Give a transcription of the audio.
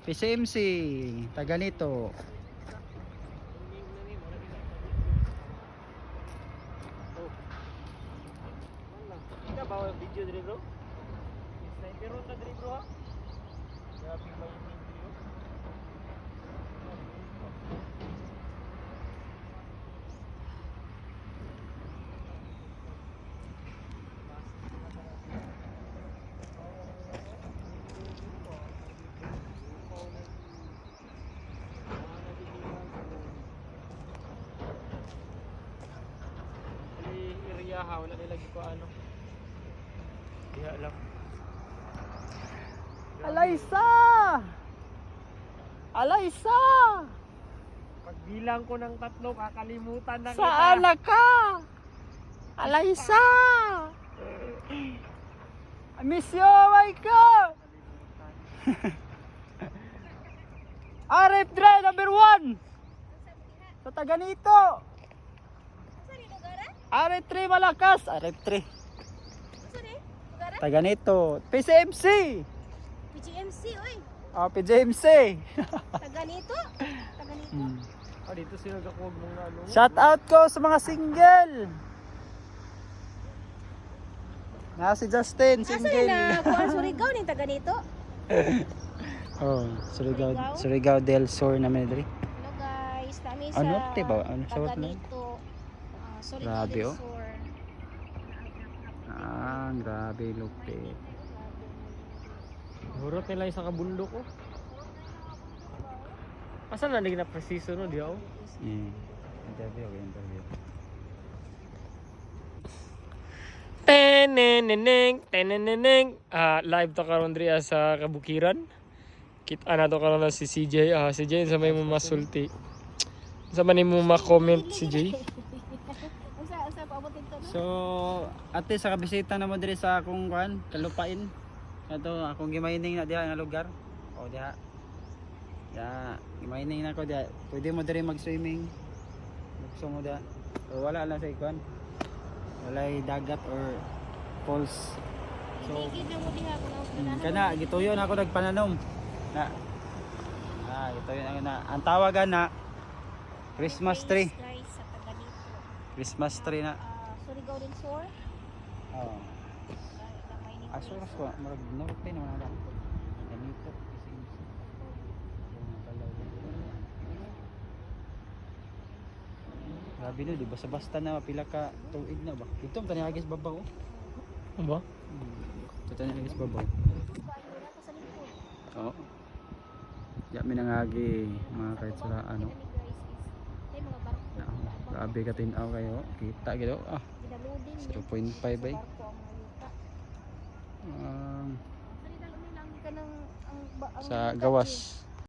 PCMC, taga nito. Kita bawa video dari bro. Sniper road na dari bro ha. Grabe ba yung video? Wala nilagi ko ano. Diha lang. Alaysa! Alaysa! Pagbilang ko ng 3, kakalimutan na kita. Saan na ka? Alaysa! I miss you, my God! RF Dre number 1 sa taga nito. RF3 Malakas. RF3 taga nito. PCMC. PGMC, oy. PJMC. Taga nito. Taga nito. Dito sila gakuwag mong ano. Shout out ko sa mga single. Si Justin, Asa single. na kuan Surigao ning taga nito? Surigao, Surigao del Sur na medri. Hello guys, kami sa Ano, ba? Ano sa taga word na? nito. Surigao Grabe, del oh. Sur. Grabe lupit. Hurot nila isa ka bundok oh. Asa na naging na preciso no diya oh. Interview. Teneneng. Live to karon diri sa Kabukiran. Kita na to karon si CJ. Si CJ sa may masulti. Sa man mo ma-comment si CJ. Unsa paabotin to? So, ate sa kabisita na mo diri sa akong kuan, kalupain. Ato akong gimining na diha nga lugar. Diha. Ya, gimining na ko diha. Pwede mo diri mag-swimming. Gusto mo diha. So, wala lang sa ikuan. Walay dagat or falls. So, Igid na mo diha kuno. kana gituyon ako nagpananom. Gituyon ako na. Ang tawagan na Christmas tree. Guys, sa taga nito. Christmas tree na. Surigao del Sur. Asuras ko, marag norte naman ako. Ganito. Grabe no, di basta-basta na mapila ka tuig na ba? Ito ang tanihagis babaw. Ano ba? Ito tanihagis babaw. Oo. Diya minangagi mga kahit sila ano. Grabe ka tinaw kayo. Kita gitu. 0.5 ay. Sa gawas.